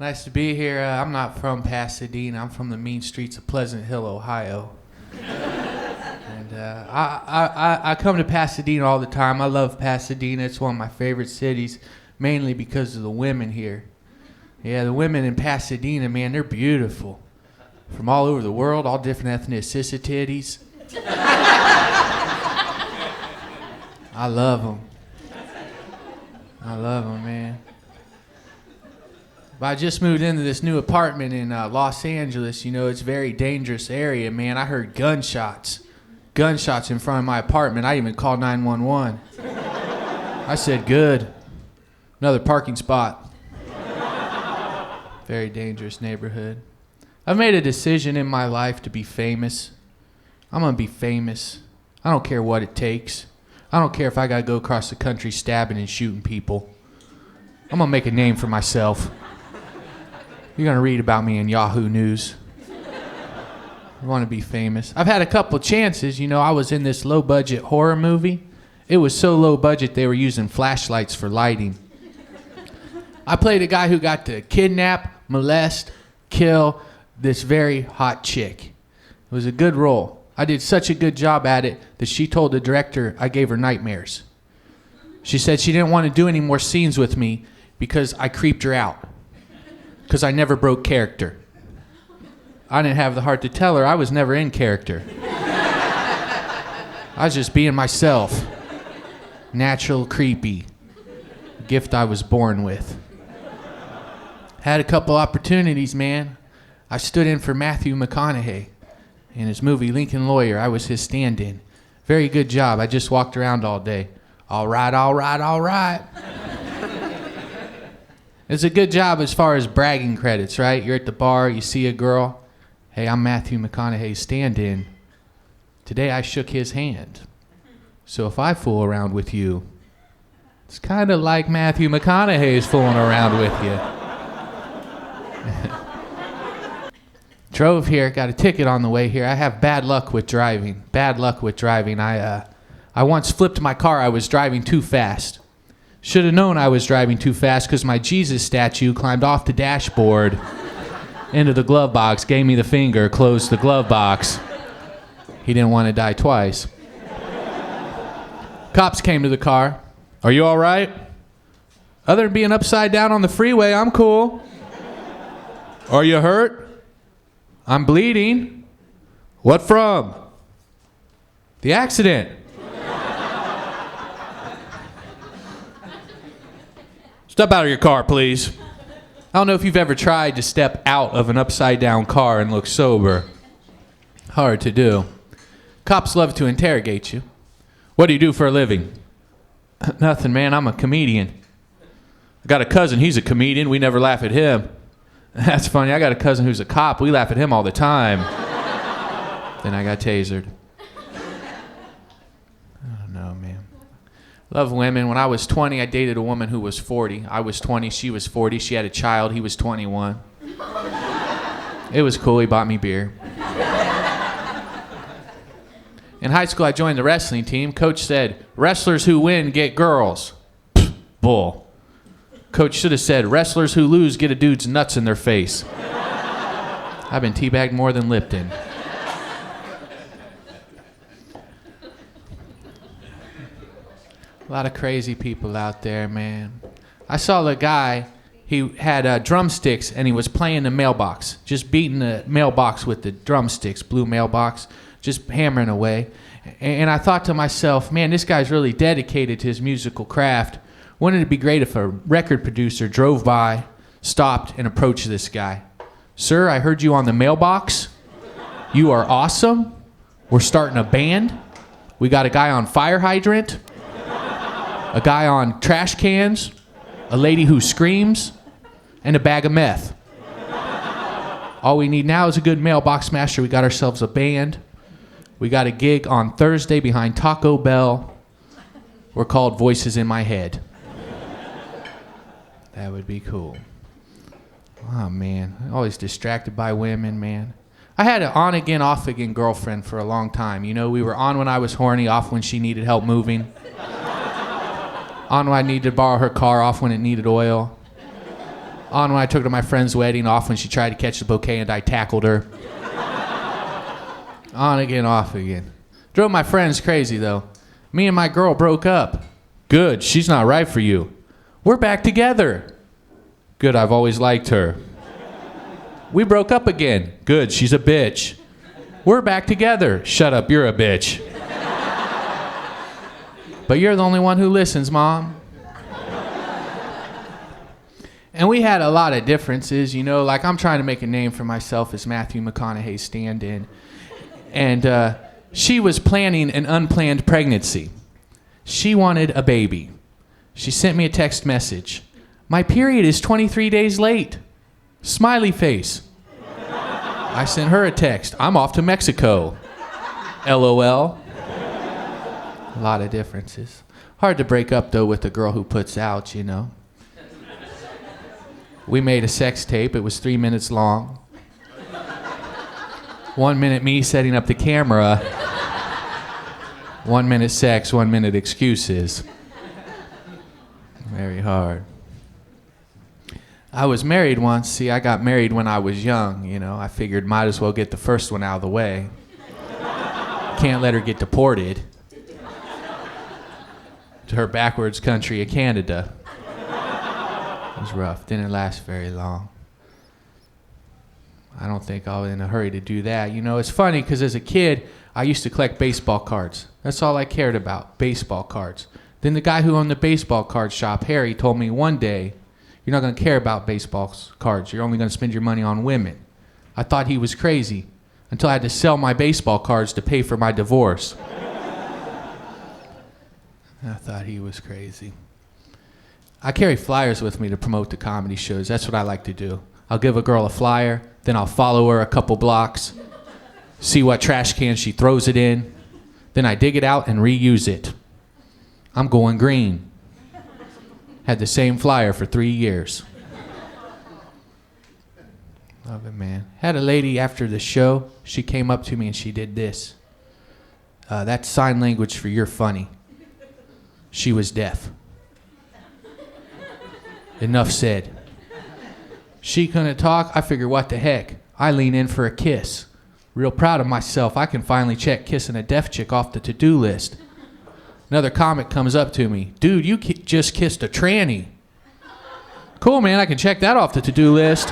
Nice to be here. I'm not from Pasadena. I'm from the mean streets of Pleasant Hill, Ohio. And I come to Pasadena all the time. I love Pasadena. It's one of my favorite cities, mainly because of the women here. Yeah, the women in Pasadena, man, they're beautiful. From all over the world, all different ethnicities. I love them. I love them, man. But I just moved into this new apartment in Los Angeles. You know, it's a very dangerous area, man. I heard gunshots in front of my apartment. I even called 911. I said, good. Another parking spot. Very dangerous neighborhood. I've made a decision in my life to be famous. I'm going to be famous. I don't care what it takes. I don't care if I got to go across the country stabbing and shooting people. I'm going to make a name for myself. You're going to read about me in Yahoo News. I want to be famous. I've had a couple chances. You know, I was in this low-budget horror movie. It was so low budget they were using flashlights for lighting. I played a guy who got to kidnap, molest, kill this very hot chick. It was a good role. I did such a good job at it that she told the director I gave her nightmares. She said she didn't want to do any more scenes with me because I creeped her out. Because I never broke character. I didn't have the heart to tell her I was never in character. I was just being myself. Natural creepy. Gift I was born with. Had a couple opportunities, man. I stood in for Matthew McConaughey in his movie Lincoln Lawyer. I was his stand-in. Very good job. I just walked around all day. All right, all right, all right. It's a good job as far as bragging credits, right? You're at the bar, you see a girl. Hey, I'm Matthew McConaughey's stand-in. Today I shook his hand. So if I fool around with you, it's kind of like Matthew McConaughey's fooling around with you. Drove here, got a ticket on the way here. I have bad luck with driving. I once flipped my car. I was driving too fast. Should have known I was driving too fast because my Jesus statue climbed off the dashboard into the glove box, gave me the finger, closed the glove box. He didn't want to die twice. Cops came to the car. Are you all right? Other than being upside down on the freeway, I'm cool. Are you hurt? I'm bleeding. What from? The accident. Step out of your car, please. I don't know if you've ever tried to step out of an upside down car and look sober. Hard to do. Cops love to interrogate you. What do you do for a living? Nothing, man. I'm a comedian. I got a cousin. He's a comedian. We never laugh at him. That's funny. I got a cousin who's a cop. We laugh at him all the time. Then I got tasered. Oh, no, man. Love women. When I was 20, I dated a woman who was 40. I was 20. She was 40. She had a child. He was 21. It was cool. He bought me beer. In high school, I joined the wrestling team. Coach said, wrestlers who win get girls. Pfft, bull. Coach should have said, wrestlers who lose get a dude's nuts in their face. I've been teabagged more than Lipton. A lot of crazy people out there, man. I saw the guy, he had drumsticks and he was playing the mailbox. Just beating the mailbox with the drumsticks, blue mailbox, just hammering away. And I thought to myself, man, this guy's really dedicated to his musical craft. Wouldn't it be great if a record producer drove by, stopped, and approached this guy? Sir, I heard you on the mailbox. You are awesome. We're starting a band. We got a guy on fire hydrant, a guy on trash cans, a lady who screams, and a bag of meth. All we need now is a good mailbox master. We got ourselves a band. We got a gig on Thursday behind Taco Bell. We're called Voices in My Head. That would be cool. Oh, man. Always distracted by women, man. I had an on-again, off-again girlfriend for a long time. You know, we were on when I was horny, off when she needed help moving. On when I needed to borrow her car, off when it needed oil. On when I took her to my friend's wedding, off when she tried to catch the bouquet and I tackled her. On again, off again. Drove my friends crazy, though. Me and my girl broke up. Good, she's not right for you. We're back together. Good, I've always liked her. We broke up again. Good, she's a bitch. We're back together. Shut up, you're a bitch. But you're the only one who listens, Mom. And we had a lot of differences, you know, like I'm trying to make a name for myself as Matthew McConaughey's stand-in. And she was planning an unplanned pregnancy. She wanted a baby. She sent me a text message. My period is 23 days late. Smiley face. I sent her a text. I'm off to Mexico. LOL. A lot of differences. Hard to break up, though, with the girl who puts out, you know. We made a sex tape. It was 3 minutes long. 1 minute me setting up the camera. 1 minute sex, 1 minute excuses. Very hard. I was married once. See, I got married when I was young, you know. I figured might as well get the first one out of the way. Can't let her get deported to her backwards country of Canada. It was rough. Didn't last very long. I don't think I was in a hurry to do that. You know, it's funny because as a kid, I used to collect baseball cards. That's all I cared about, baseball cards. Then the guy who owned the baseball card shop, Harry, told me one day, you're not going to care about baseball cards. You're only going to spend your money on women. I thought he was crazy until I had to sell my baseball cards to pay for my divorce. I thought he was crazy. I carry flyers with me to promote the comedy shows. That's what I like to do. I'll give a girl a flyer, then I'll follow her a couple blocks, see what trash can she throws it in, then I dig it out and reuse it. I'm going green. Had the same flyer for 3 years. Love it, man. Had a lady after the show, she came up to me and she did this. That's sign language for you're funny. She was deaf. Enough said. She couldn't talk. I figured, what the heck? I lean in for a kiss. Real proud of myself. I can finally check kissing a deaf chick off the to-do list. Another comic comes up to me. Dude, you just kissed a tranny. Cool, man. I can check that off the to-do list.